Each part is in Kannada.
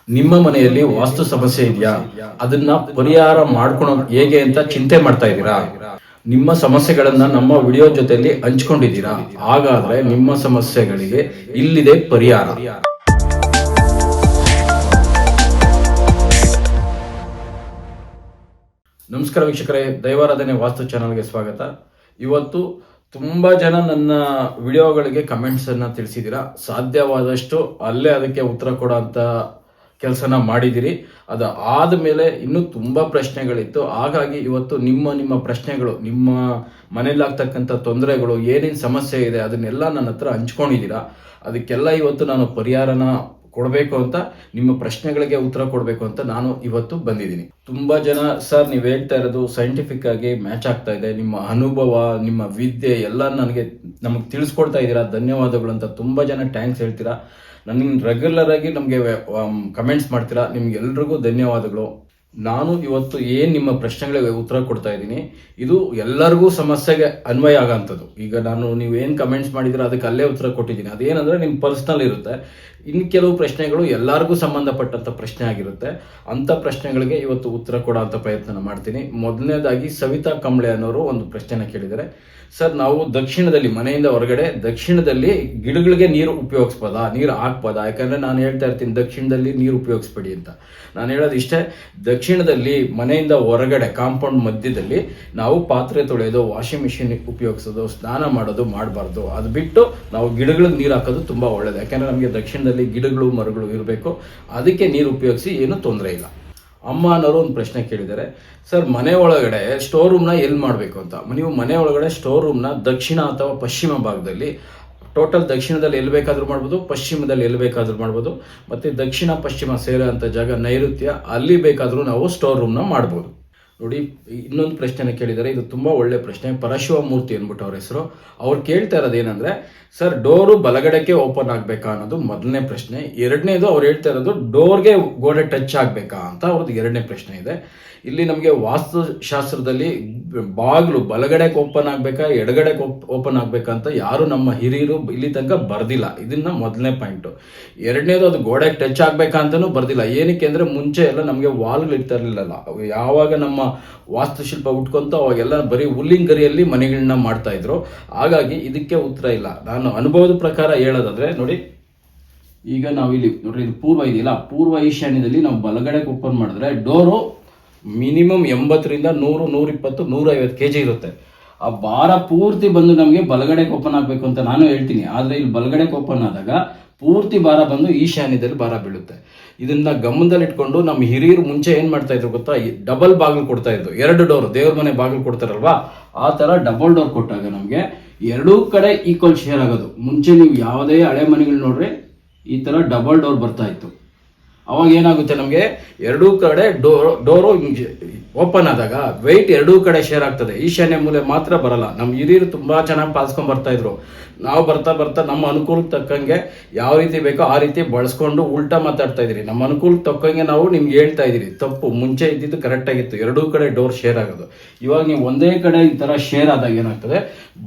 ನಿಮ್ಮ ಮನೆಯಲ್ಲಿ ವಾಸ್ತು ಸಮಸ್ಯೆ ಇದೆಯಾ? ಅದನ್ನ ಪರಿಹಾರ ಮಾಡ್ಕೊಳೋದು ಹೇಗೆ ಅಂತ ಚಿಂತೆ ಮಾಡ್ತಾ ಇದ್ದೀರಾ? ನಿಮ್ಮ ಸಮಸ್ಯೆಗಳನ್ನ ನಮ್ಮ ವಿಡಿಯೋ ಜೊತೆಯಲ್ಲಿ ಹಂಚ್ಕೊಂಡಿದ್ದೀರಾ? ಹಾಗಾದ್ರೆ ನಿಮ್ಮ ಸಮಸ್ಯೆಗಳಿಗೆ ಇಲ್ಲಿದೆ ಪರಿಹಾರ. ನಮಸ್ಕಾರ ವೀಕ್ಷಕರೇ, ದೈವಾರಾಧನೆ ವಾಸ್ತು ಚಾನಲ್ಗೆ ಸ್ವಾಗತ. ಇವತ್ತು ತುಂಬಾ ಜನ ನನ್ನ ವಿಡಿಯೋಗಳಿಗೆ ಕಮೆಂಟ್ಸ್ ಅನ್ನ ತಿಳಿಸಿದ್ದೀರಾ. ಸಾಧ್ಯವಾದಷ್ಟು ಅಲ್ಲೇ ಅದಕ್ಕೆ ಉತ್ತರ ಕೊಡೋ ಅಂತ ಕೆಲಸನ ಮಾಡಿದಿರಿ. ಅದು ಆದಮೇಲೆ ಇನ್ನೂ ತುಂಬಾ ಪ್ರಶ್ನೆಗಳಿತ್ತು. ಹಾಗಾಗಿ ಇವತ್ತು ನಿಮ್ಮ ಪ್ರಶ್ನೆಗಳು, ನಿಮ್ಮ ಮನೇಲಾಗ್ತಕ್ಕಂಥ ತೊಂದರೆಗಳು, ಏನೇನು ಸಮಸ್ಯೆ ಇದೆ ಅದನ್ನೆಲ್ಲ ನನ್ನ ಹತ್ರ ಹಂಚ್ಕೊಂಡಿದ್ದೀರಾ. ಅದಕ್ಕೆಲ್ಲ ಇವತ್ತು ನಾನು ಪರಿಹಾರನ ಕೊಡಬೇಕು ಅಂತ, ನಿಮ್ಮ ಪ್ರಶ್ನೆಗಳಿಗೆ ಉತ್ತರ ಕೊಡಬೇಕು ಅಂತ ನಾನು ಇವತ್ತು ಬಂದಿದ್ದೀನಿ. ತುಂಬಾ ಜನ ಸರ್ ನೀವು ಹೇಳ್ತಾ ಇರೋದು ಸೈಂಟಿಫಿಕ್ ಆಗಿ ಮ್ಯಾಚ್ ಆಗ್ತಾ ಇದೆ, ನಿಮ್ಮ ಅನುಭವ, ನಿಮ್ಮ ವಿದ್ಯೆ ಎಲ್ಲ ನಮಗೆ ತಿಳಿಸ್ಕೊಡ್ತಾ ಇದ್ದೀರಾ, ಧನ್ಯವಾದಗಳು ಅಂತ ತುಂಬಾ ಜನ ಥ್ಯಾಂಕ್ಸ್ ಹೇಳ್ತೀರಾ. ನನಗೆ ರೆಗ್ಯುಲರ್ ಆಗಿ ನಮಗೆ ಕಮೆಂಟ್ಸ್ ಮಾಡ್ತೀರಾ, ನಿಮ್ಗೆಲ್ರಿಗೂ ಧನ್ಯವಾದಗಳು. ನಾನು ಇವತ್ತು ನಿಮ್ಮ ಪ್ರಶ್ನೆಗಳಿಗೆ ಉತ್ತರ ಕೊಡ್ತಾ ಇದ್ದೀನಿ. ಇದು ಎಲ್ಲರಿಗೂ ಸಮಸ್ಯೆಗೆ ಅನ್ವಯ ಆಗೋಂಥದ್ದು. ಈಗ ನೀವು ಏನು ಕಮೆಂಟ್ಸ್ ಮಾಡಿದ್ರೆ ಅದಕ್ಕೆ ಅಲ್ಲೇ ಉತ್ತರ ಕೊಟ್ಟಿದ್ದೀನಿ. ಅದೇನಂದ್ರೆ ನಿಮ್ಮ ಪರ್ಸ್ನಲ್ ಇರುತ್ತೆ. ಇನ್ನು ಕೆಲವು ಪ್ರಶ್ನೆಗಳು ಎಲ್ಲರಿಗೂ ಸಂಬಂಧಪಟ್ಟಂತ ಪ್ರಶ್ನೆ ಆಗಿರುತ್ತೆ. ಅಂತ ಪ್ರಶ್ನೆಗಳಿಗೆ ಇವತ್ತು ಉತ್ತರ ಕೊಡೋ ಅಂತ ಪ್ರಯತ್ನ ಮಾಡ್ತೀನಿ. ಮೊದಲನೇದಾಗಿ ಸವಿತಾ ಕಂಬಳೆ ಅನ್ನೋರು ಒಂದು ಪ್ರಶ್ನೆನ ಕೇಳಿದ್ದಾರೆ. ಸರ್, ನಾವು ದಕ್ಷಿಣದಲ್ಲಿ, ಮನೆಯಿಂದ ಹೊರಗಡೆ ದಕ್ಷಿಣದಲ್ಲಿ ಗಿಡಗಳಿಗೆ ನೀರು ಉಪಯೋಗಿಸ್ಬೋದಾ, ನೀರು ಹಾಕ್ಬೋದಾ? ಯಾಕಂದ್ರೆ ನಾನು ಹೇಳ್ತಾ ಇರ್ತೀನಿ ದಕ್ಷಿಣದಲ್ಲಿ ನೀರು ಉಪಯೋಗಿಸ್ಬೇಡಿ ಅಂತ. ನಾನು ಹೇಳೋದು ಇಷ್ಟೇ, ದಕ್ಷಿಣದಲ್ಲಿ ಮನೆಯಿಂದ ಹೊರಗಡೆ ಕಾಂಪೌಂಡ್ ಮಧ್ಯದಲ್ಲಿ ನಾವು ಪಾತ್ರೆ ತೊಳೆಯೋದು, ವಾಷಿಂಗ್ ಮಿಷಿನ್ ಉಪಯೋಗಿಸೋದು, ಸ್ನಾನ ಮಾಡೋದು ಮಾಡಬಾರ್ದು. ಅದು ಬಿಟ್ಟು ನಾವು ಗಿಡಗಳಿಗೆ ನೀರು ಹಾಕೋದು ತುಂಬಾ ಒಳ್ಳೇದು. ಯಾಕಂದ್ರೆ ನಮಗೆ ದಕ್ಷಿಣದಲ್ಲಿ ಗಿಡಗಳು ಮರಗಳು ಇರಬೇಕು. ಅದಕ್ಕೆ ನೀರು ಉಪಯೋಗಿಸಿ ಏನು ತೊಂದರೆ ಇಲ್ಲ. ಅಮ್ಮ ಅನ್ನೋರು ಒಂದು ಪ್ರಶ್ನೆ ಕೇಳಿದ್ದಾರೆ. ಸರ್, ಮನೆ ಒಳಗಡೆ ಸ್ಟೋರ್ ರೂಮ್ನ ಎಲ್ಲಿ ಮಾಡಬೇಕು ಅಂತ. ನೀವು ಮನೆ ಒಳಗಡೆ ಸ್ಟೋರ್ ರೂಮ್ನ ದಕ್ಷಿಣ ಅಥವಾ ಪಶ್ಚಿಮ ಭಾಗದಲ್ಲಿ, ಟೋಟಲ್ ದಕ್ಷಿಣದಲ್ಲಿ ಎಲ್ಲಿ ಬೇಕಾದ್ರೂ ಮಾಡ್ಬೋದು, ಪಶ್ಚಿಮದಲ್ಲಿ ಎಲ್ಲಿ ಬೇಕಾದ್ರೂ ಮಾಡ್ಬೋದು. ಮತ್ತೆ ದಕ್ಷಿಣ ಪಶ್ಚಿಮ ಸೇರೋ ಅಂತ ಜಾಗ ನೈಋತ್ಯ, ಅಲ್ಲಿ ಬೇಕಾದ್ರೂ ನಾವು ಸ್ಟೋರ್ ರೂಮ್ನ ಮಾಡ್ಬೋದು. ನೋಡಿ, ಇನ್ನೊಂದು ಪ್ರಶ್ನೆನ ಕೇಳಿದ್ದಾರೆ. ಇದು ತುಂಬಾ ಒಳ್ಳೆ ಪ್ರಶ್ನೆ. ಪರಶಿವ ಮೂರ್ತಿ ಅಂದ್ಬಿಟ್ಟು ಅವ್ರ ಹೆಸರು. ಅವ್ರು ಕೇಳ್ತಾ ಇರೋದು ಏನಂದ್ರೆ, ಸರ್ ಡೋರು ಬಲಗಡೆಗೆ ಓಪನ್ ಆಗ್ಬೇಕಾ ಅನ್ನೋದು ಮೊದಲನೇ ಪ್ರಶ್ನೆ. ಎರಡನೇದು ಅವ್ರು ಹೇಳ್ತಾ ಇರೋದು ಡೋರ್ಗೆ ಗೋಡೆ ಟಚ್ ಆಗ್ಬೇಕಾ ಅಂತ ಅವ್ರದ್ದು ಎರಡನೇ ಪ್ರಶ್ನೆ ಇದೆ. ಇಲ್ಲಿ ನಮಗೆ ವಾಸ್ತುಶಾಸ್ತ್ರದಲ್ಲಿ ಬಾಗಿಲು ಬಲಗಡೆಗೆ ಓಪನ್ ಆಗ್ಬೇಕಾ ಎಡಗಡೆಗೆ ಓಪನ್ ಆಗ್ಬೇಕಾ ಅಂತ ಯಾರು ನಮ್ಮ ಹಿರಿಯರು ಇಲ್ಲಿ ತನಕ ಬರ್ದಿಲ್ಲ. ಇದನ್ನ ಮೊದಲನೇ ಪಾಯಿಂಟ್. ಎರಡನೇದು ಅದು ಗೋಡೆಗೆ ಟಚ್ ಆಗ್ಬೇಕಾ ಅಂತಾನು ಬರ್ದಿಲ್ಲ. ಏನಕ್ಕೆ ಅಂದ್ರೆ ಮುಂಚೆ ಎಲ್ಲ ನಮಗೆ ವಾಲ್ಗಳು ಇರ್ತಾ ಇರ್ಲಿಲ್ಲ. ಯಾವಾಗ ನಮ್ಮ ವಾಸ್ತುಶಿಲ್ಪ ಉಟ್ಕೊಂತ ಅವಾಗೆಲ್ಲ ಬರೀ ಹುಲ್ಲಿನ ಗರಿಯಲ್ಲಿ ಮನೆಗಳನ್ನ ಮಾಡ್ತಾ ಇದ್ರು. ಹಾಗಾಗಿ ಇದಕ್ಕೆ ಉತ್ತರ ಇಲ್ಲ. ನಾನು ಅನುಭವದ ಪ್ರಕಾರ ಹೇಳೋದಾದ್ರೆ, ನೋಡಿ ಈಗ ನಾವಿಲ್ಲಿ ನೋಡ್ರಿ, ಇದು ಪೂರ್ವ ಇದೆಯಲ್ಲ, ಪೂರ್ವ ಈಶಾನ್ಯದಲ್ಲಿ ನಾವು ಬಲಗಡೆಗೆ ಓಪನ್ ಮಾಡಿದ್ರೆ ಡೋರು ಮಿನಿಮಮ್ 80ರಿಂದ 100, 120, 150 kg ಇರುತ್ತೆ. ಆ ಭಾರ ಪೂರ್ತಿ ಬಂದು ನಮಗೆ ಬಲಗಡೆಗೆ ಓಪನ್ ಆಗಬೇಕು ಅಂತ ನಾನು ಹೇಳ್ತೀನಿ. ಆದರೆ ಇಲ್ಲಿ ಬಲಗಡೆಗೆ ಓಪನ್ ಆದಾಗ ಪೂರ್ತಿ ಭಾರ ಬಂದು ಈಶಾನ್ಯದಲ್ಲಿ ಭಾರ ಬೀಳುತ್ತೆ. ಇದನ್ನ ಗಮನದಲ್ಲಿ ಇಟ್ಕೊಂಡು ನಮ್ಮ ಹಿರಿಯರು ಮುಂಚೆ ಏನ್ ಮಾಡ್ತಾ ಇದ್ರು ಗೊತ್ತಾ, ಡಬಲ್ ಬಾಗಿಲು ಕೊಡ್ತಾ ಇದ್ರು. 2 ಡೋರ್, ದೇವ್ರ ಮನೆ ಬಾಗಿಲು ಕೊಡ್ತಾರಲ್ವಾ, ಆ ತರ ಡಬಲ್ ಡೋರ್ ಕೊಟ್ಟಾಗ ನಮಗೆ ಎರಡೂ ಕಡೆ ಈಕ್ವಲ್ ಶೇರ್ ಆಗೋದು. ಮುಂಚೆ ನೀವು ಯಾವುದೇ ಹಳೆ ಮನೆಗಳು ನೋಡ್ರಿ, ಈ ತರ ಡಬಲ್ ಡೋರ್ ಬರ್ತಾ ಇತ್ತು. ಅವಾಗ ಏನಾಗುತ್ತೆ, ನಮಗೆ ಎರಡೂ ಕಡೆ ಡೋರು ಓಪನ್ ಆದಾಗ ವೆಯ್ಟ್ ಎರಡೂ ಕಡೆ ಶೇರ್ ಆಗ್ತದೆ. ಈಶಾನ್ಯ ಮೂಲೆ ಮಾತ್ರ ಬರಲ್ಲ. ನಮ್ಮ ಹಿರಿಯರು ತುಂಬಾ ಚೆನ್ನಾಗಿ ಪಾಲಿಸ್ಕೊಂಡ್ ಬರ್ತಾ ಇದ್ರು. ನಾವು ಬರ್ತಾ ಬರ್ತಾ ನಮ್ಮ ಅನುಕೂಲಕ್ಕೆ ತಕ್ಕಂಗೆ ಯಾವ ರೀತಿ ಬೇಕೋ ಆ ರೀತಿ ಬಳಸ್ಕೊಂಡು ಉಲ್ಟಾ ಮಾತಾಡ್ತಾ ಇದೀರಿ. ನಮ್ಮ ಅನುಕೂಲಕ್ಕೆ ತಕ್ಕಂಗೆ ನಾವು ನಿಮ್ಗೆ ಹೇಳ್ತಾ ಇದೀರಿ. ತಪ್ಪು. ಮುಂಚೆ ಇದ್ದಿದ್ದು ಕರೆಕ್ಟ್ ಆಗಿತ್ತು, ಎರಡೂ ಕಡೆ ಡೋರ್ ಶೇರ್ ಆಗೋದು. ಇವಾಗ ನೀವು ಒಂದೇ ಕಡೆ ಈ ತರ ಶೇರ್ ಆದಾಗ ಏನಾಗ್ತದೆ,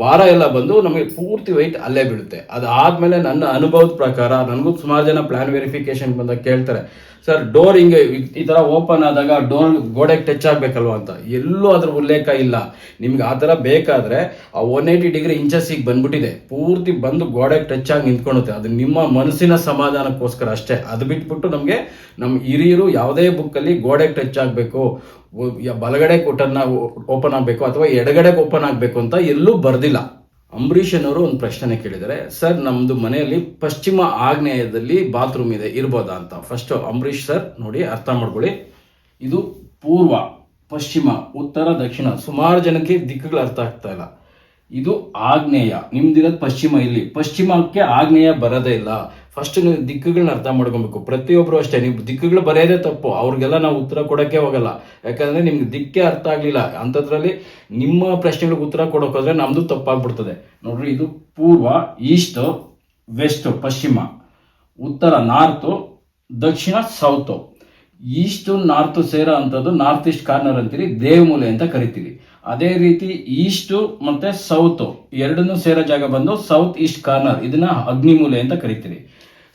ಭಾರ ಎಲ್ಲ ಬಂದು ನಮಗೆ ಪೂರ್ತಿ ವೆಯ್ಟ್ ಅಲ್ಲೇ ಬೀಳುತ್ತೆ. ಅದಾದ್ಮೇಲೆ ನನ್ನ ಅನುಭವದ ಪ್ರಕಾರ, ನನಗೂ ಸುಮಾರು ಜನ ಪ್ಲಾನ್ ವೆರಿಫಿಕೇಶನ್ ಬಂದಾಗ ಕೇಳ್ತಾರೆ, ಸರ್ ಡೋರ್ ಹಿಂಗೆ ಈ ತರ ಓಪನ್ ಆದಾಗ ಡೋರ್ ಗೋಡೆಗೆ ಟಚ್ ಆಗ್ಬೇಕಲ್ವಾ ಅಂತ. ಎಲ್ಲೂ ಅದ್ರ ಉಲ್ಲೇಖ ಇಲ್ಲ. ನಿಮ್ಗೆ ಆ ತರ ಬೇಕಾದ್ರೆ ಆ 180 ಡಿಗ್ರಿ ಇಂಚಸ್ಸಿಗೆ ಬಂದ್ಬಿಟ್ಟಿದೆ, ಪೂರ್ತಿ ಬಂದು ಗೋಡೆಗೆ ಟಚ್ ಆಗಿ ನಿಂತ್ಕೊಳ್ಳುತ್ತೆ. ಅದು ನಿಮ್ಮ ಮನಸ್ಸಿನ ಸಮಾಧಾನಕ್ಕೋಸ್ಕರ ಅಷ್ಟೇ. ಅದು ಬಿಟ್ಬಿಟ್ಟು ನಮಗೆ ನಮ್ಮ ಹಿರಿಯರು ಯಾವುದೇ ಬುಕ್ಕಲ್ಲಿ ಗೋಡೆಗೆ ಟಚ್ ಆಗಬೇಕು, ಬಲಗಡೆ ಓಪನ್ ಆಗಬೇಕು ಅಥವಾ ಎಡಗಡೆಗೆ ಓಪನ್ ಆಗಬೇಕು ಅಂತ ಎಲ್ಲೂ ಬರ್ದಿಲ್ಲ. ಅಂಬರೀಷ್ ಅವರು ಒಂದು ಪ್ರಶ್ನೆ ಕೇಳಿದ್ದಾರೆ. ಸರ್, ನಮ್ದು ಮನೆಯಲ್ಲಿ ಪಶ್ಚಿಮ ಆಗ್ನೇಯದಲ್ಲಿ ಬಾತ್ರೂಮ್ ಇದೆ, ಇರ್ಬೋದಾ ಅಂತ. ಫಸ್ಟ್ ಅಂಬರೀಷ್ ಸರ್ ನೋಡಿ, ಅರ್ಥ ಮಾಡ್ಕೊಳ್ಳಿ. ಇದು ಪೂರ್ವ, ಪಶ್ಚಿಮ, ಉತ್ತರ, ದಕ್ಷಿಣ. ಸುಮಾರು ಜನಕ್ಕೆ ದಿಕ್ಕುಗಳು ಅರ್ಥ ಆಗ್ತಾ ಇಲ್ಲ. ಇದು ಆಗ್ನೇಯ, ನಿಮ್ದಿರೋದು ಪಶ್ಚಿಮ. ಇಲ್ಲಿ ಪಶ್ಚಿಮಕ್ಕೆ ಆಗ್ನೇಯ ಬರೋದೇ ಇಲ್ಲ. ಫಸ್ಟ್ ನೀವು ದಿಕ್ಕುಗಳನ್ನ ಅರ್ಥ ಮಾಡ್ಕೊಬೇಕು. ಪ್ರತಿಯೊಬ್ರು ಅಷ್ಟೇ, ನೀವು ದಿಕ್ಕುಗಳು ಬರೆಯೋದೇ ತಪ್ಪು. ಅವ್ರಿಗೆಲ್ಲ ನಾವು ಉತ್ತರ ಕೊಡೋಕೆ ಹೋಗಲ್ಲ. ಯಾಕಂದ್ರೆ ನಿಮ್ಗೆ ದಿಕ್ಕೇ ಅರ್ಥ ಆಗ್ಲಿಲ್ಲ ಅಂತದ್ರಲ್ಲಿ ನಿಮ್ಮ ಪ್ರಶ್ನೆಗಳಿಗೆ ಉತ್ತರ ಕೊಡೋಕೋದ್ರೆ ನಮ್ದು ತಪ್ಪಾಗ್ಬಿಡ್ತದೆ. ನೋಡ್ರಿ, ಇದು ಪೂರ್ವ, ಈಸ್ಟ್, ವೆಸ್ಟ್ ಪಶ್ಚಿಮ, ಉತ್ತರ ನಾರ್ತ್, ದಕ್ಷಿಣ ಸೌತ್. ಈಸ್ಟ್ ನಾರ್ತ್ ಸೇರೋ ಅಂತದ್ದು ನಾರ್ತ್ ಈಸ್ಟ್ ಕಾರ್ನರ್ ಅಂತೀರಿ, ದೇವಮೂಲೆ ಅಂತ ಕರಿತೀವಿ. ಅದೇ ರೀತಿ ಈಸ್ಟ್ ಮತ್ತೆ ಸೌತ್ ಎರಡನ್ನೂ ಸೇರೋ ಜಾಗ ಬಂದು ಸೌತ್ ಈಸ್ಟ್ ಕಾರ್ನರ್, ಇದನ್ನ ಅಗ್ನಿಮೂಲೆ ಅಂತ ಕರಿತೀವಿ.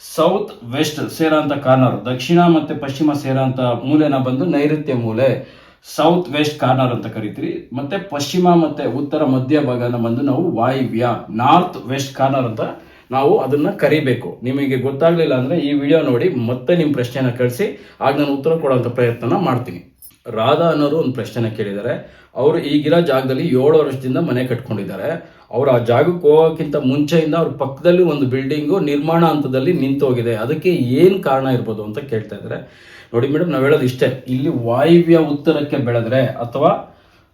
ಸೌತ್ ವೆಸ್ಟ್ ಸೇರೋಂಥ ಕಾರ್ನರ್, ದಕ್ಷಿಣ ಮತ್ತು ಪಶ್ಚಿಮ ಸೇರೋಂಥ ಮೂಲೆನ ಬಂದು ನೈಋತ್ಯ ಮೂಲೆ, ಸೌತ್ ವೆಸ್ಟ್ ಕಾರ್ನರ್ ಅಂತ ಕರಿತೀರಿ. ಮತ್ತೆ ಪಶ್ಚಿಮ ಮತ್ತೆ ಉತ್ತರ ಮಧ್ಯ ಭಾಗನ ಬಂದು ನಾವು ವಾಯುವ್ಯ, ನಾರ್ತ್ ವೆಸ್ಟ್ ಕಾರ್ನರ್ ಅಂತ ನಾವು ಅದನ್ನ ಕರಿಬೇಕು. ನಿಮಗೆ ಗೊತ್ತಾಗ್ಲಿಲ್ಲ ಅಂದ್ರೆ ಈ ವಿಡಿಯೋ ನೋಡಿ ಮತ್ತೆ ನಿಮ್ಮ ಪ್ರಶ್ನೆನ ಕಳಿಸಿ, ಆಗ ನಾನು ಉತ್ತರ ಕೊಡುವಂಥ ಪ್ರಯತ್ನ ಮಾಡ್ತೀನಿ. ರಾಧಾ ಅನ್ನೋರು ಒಂದು ಪ್ರಶ್ನೆನ ಕೇಳಿದ್ದಾರೆ. ಅವರು ಈಗಿರೋ ಜಾಗದಲ್ಲಿ 7 ವರ್ಷದಿಂದ ಮನೆ ಕಟ್ಕೊಂಡಿದ್ದಾರೆ. ಅವರು ಆ ಜಾಗಕ್ಕೆ ಹೋಗೋಕ್ಕಿಂತ ಮುಂಚೆಯಿಂದ ಅವ್ರ ಪಕ್ಕದಲ್ಲಿ ಒಂದು ಬಿಲ್ಡಿಂಗು ನಿರ್ಮಾಣ ಹಂತದಲ್ಲಿ ನಿಂತೋಗಿದೆ, ಅದಕ್ಕೆ ಏನು ಕಾರಣ ಇರ್ಬೋದು ಅಂತ ಕೇಳ್ತಾ ಇದ್ದಾರೆ. ನೋಡಿ ಮೇಡಮ್, ನಾವು ಹೇಳೋದು ಇಷ್ಟೇ, ಇಲ್ಲಿ ವಾಯುವ್ಯ ಉತ್ತರಕ್ಕೆ ಬೆಳೆದ್ರೆ ಅಥವಾ